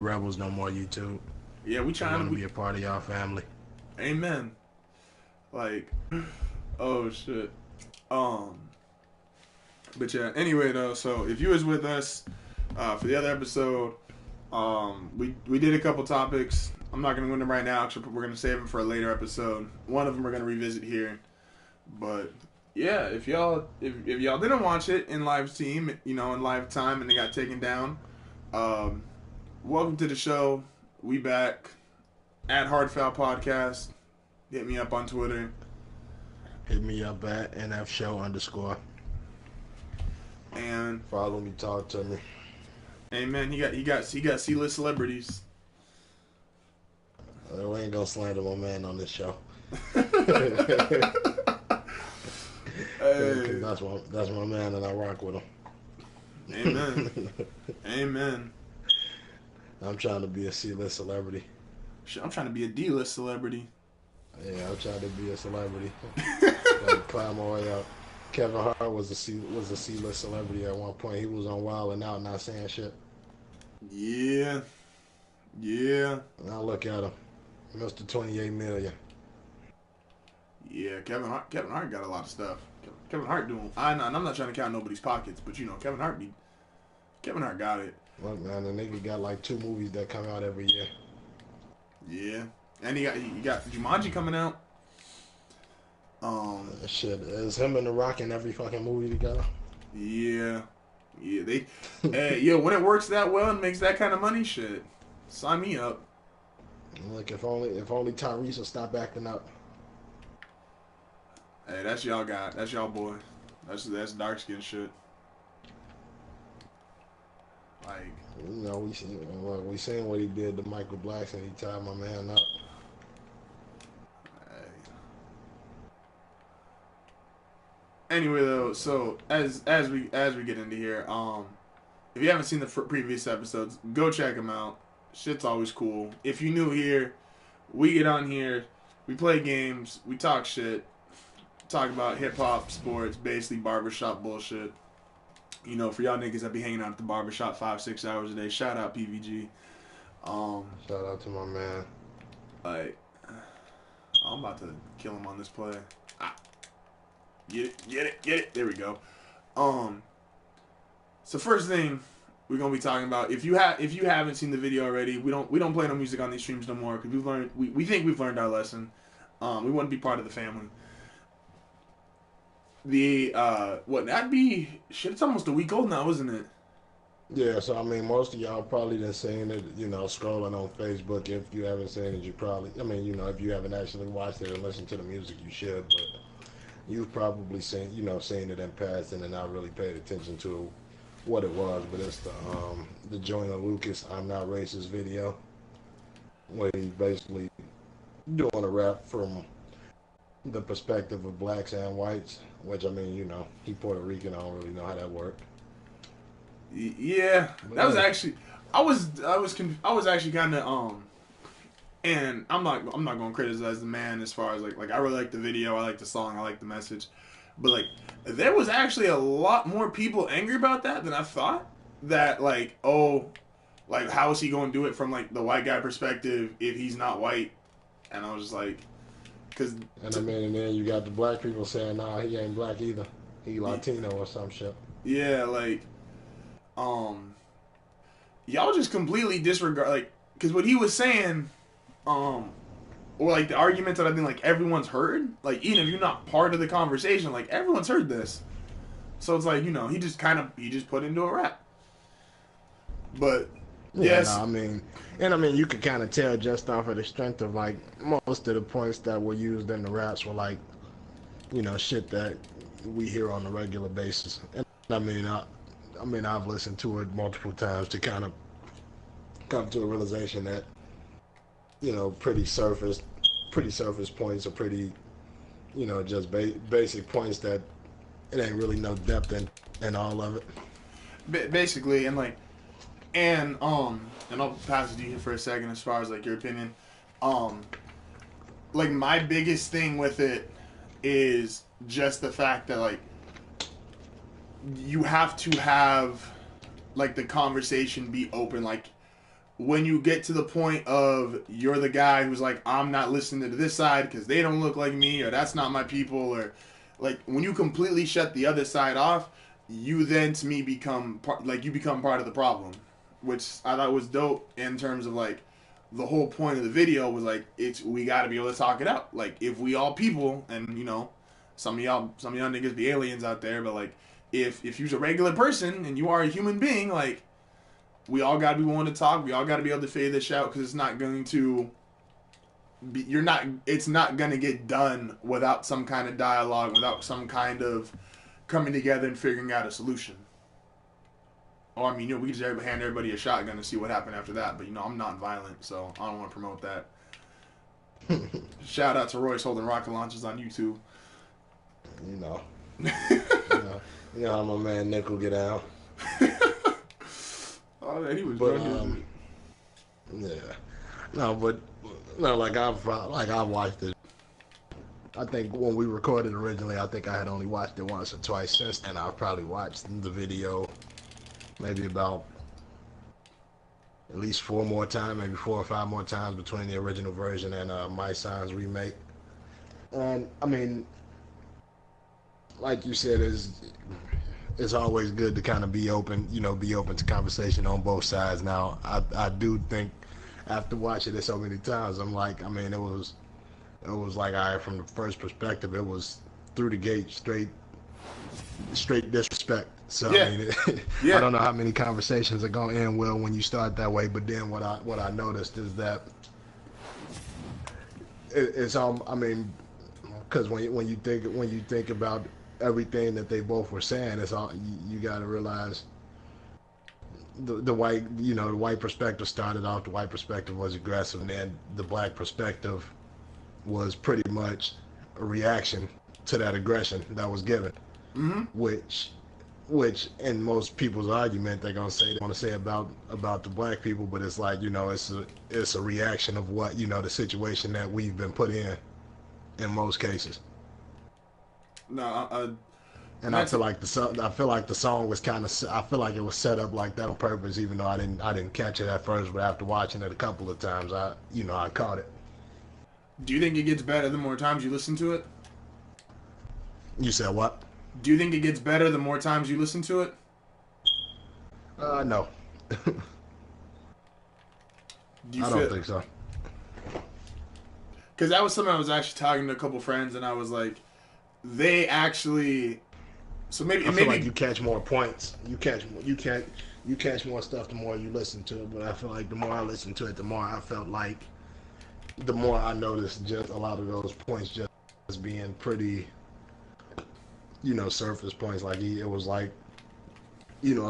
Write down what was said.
rebels, no more YouTube. Yeah, we We trying want to. to be a part of y'all family. Amen. Like, oh shit. Um, but yeah. Anyway, though, so if you was with us for the other episode, we did a couple topics. I'm not gonna go into them right now. Actually, we're gonna save them for a later episode. One of them we're gonna revisit here. But yeah, if y'all didn't watch it in live team, in live time, and it got taken down, um, welcome to the show. We back at Hardfoul Podcast. Hit me up on Twitter. Hit me up at NF Show_. And Follow me, talk to me. amen. He got C-list celebrities. We ain't gonna slander my man on this show. Hey. That's my man, and I rock with him. Amen. Amen. I'm trying to be a C-list celebrity. I'm trying to be a D-list celebrity. Yeah, I'm trying to be a celebrity. Like, climb my way up. Kevin Hart was a C-list celebrity at one point. He was on Wild and Out, not saying shit. Yeah. Yeah. Now look at him, Mr. 28 million. Yeah, Kevin Hart got a lot of stuff. Kevin Hart doing. I'm not trying to count nobody's pockets, but Kevin Hart got it. Look, man, the nigga got like 2 movies that come out every year. Yeah, and he got Jumanji coming out. Shit, it's him and The Rock in every fucking movie together. Yeah, they, when it works that well and makes that kind of money, shit, sign me up. Look, if only Tyrese will stop acting up. Hey, that's y'all guy. That's y'all boy. That's dark skin shit. Like, we seen what he did to Michael Blackson. He tied my man up. hey. Anyway, though, so as we get into here, if you haven't seen the previous episodes, go check them out. Shit's always cool. If you're new here, we get on here, we play games, we talk shit, talk about hip hop, sports, basically barbershop bullshit. For y'all niggas that be hanging out at the barbershop 5-6 hours a day, shout out PVG. Shout out to my man. Like, I'm about to kill him on this play. Get it. There we go. So first thing we're gonna be talking about, if you haven't seen the video already, we don't play no music on these streams no more because we think we've learned our lesson. We want to be part of the family. That'd be shit. It's almost a week old now, isn't it? Yeah, so I mean, most of y'all probably done seen it, scrolling on Facebook. If you haven't seen it, you probably, if you haven't actually watched it and listened to the music, you should. But you've probably seen it in passing and not really paid attention to what it was. But it's the Joyner Lucas "I'm Not Racist" video, where he's basically doing a rap from the perspective of blacks and whites, which he Puerto Rican. I don't really know how that worked. Yeah, that was actually I was actually kind of and I'm not going to criticize the man as far as like I really like the video, I like the song, I like the message, but like there was actually a lot more people angry about that than I thought. That like how is he going to do it from like the white guy perspective if he's not white? And I was just like. And then you got the black people saying, nah, he ain't black either. He Latino or some shit. Yeah, like, y'all just completely disregard, like, because what he was saying, or like the arguments that I think like everyone's heard, like even if you're not part of the conversation, like everyone's heard this. So it's like, he just put into a rap. But yeah, yes, you could kind of tell just off of the strength of like most of the points that were used in the raps were like, shit that we hear on a regular basis. And I've listened to it multiple times to kind of come to a realization that, pretty surface points are pretty, just basic points that it ain't really no depth in all of it. Basically, and I'll pass it to you for a second as far as like your opinion. Like my biggest thing with it is just the fact that like you have to have like the conversation be open. Like when you get to the point of you're the guy who's like, I'm not listening to this side because they don't look like me, or that's not my people, or like when you completely shut the other side off, you then to me become you become part of the problem, which I thought was dope in terms of like the whole point of the video was like we got to be able to talk it out. Like if we all people, and you know, some of y'all niggas be aliens out there, but like if you're a regular person and you are a human being, like we all got to be willing to talk. We all got to be able to figure this out because it's not going to be, it's not going to get done without some kind of dialogue, without some kind of coming together and figuring out a solution. Or, I mean, you know, we could just hand everybody a shotgun and see what happened after that. But, you know, I'm non-violent, so I don't want to promote that. Shout out to Royce holding rocket launchers on YouTube. You know. You know how my man Nick will get out. Oh, man, he was But, drunk. yeah. No, but, no, like I've watched it. I think when we recorded originally, I think I had only watched it once or twice. Since then, I've probably watched the video maybe about at least 4 more times, maybe 4 or 5 more times between the original version and My Sign's remake. And, I mean, like you said, it's always good to kind of be open, you know, be open to conversation on both sides. Now, I do think after watching it so many times, I'm like, I mean, it was like, all right, from the first perspective, it was through the gate, straight disrespect. So Yeah. I mean, Yeah. I don't know how many conversations are gonna end well when you start that way. But then what I noticed is that it's I mean, because when you think about everything that they both were saying, it's all you got to realize. The white perspective started off. The white perspective was aggressive, and then the black perspective was pretty much a reaction to that aggression that was given. Mm-hmm. Which in most people's argument they're gonna say they want to say about the black people, but it's like, you know, it's a reaction of what, you know, the situation that we've been put in most cases. No, And I feel like the song was kind of, I feel like it was set up like that on purpose, even though I didn't catch it at first, but after watching it a couple of times, I caught it. do you think it gets better the more times you listen to it? You said what? Do you think it gets better the more times you listen to it? No. I don't think so. Because that was something I was actually talking to a couple friends, and I was like, they actually. So maybe I feel like you catch more points. You catch more stuff the more you listen to it. But I feel like the more I listened to it, the more I felt like, the more I noticed just a lot of those points just being pretty, you know, surface points. Like it was like, you know,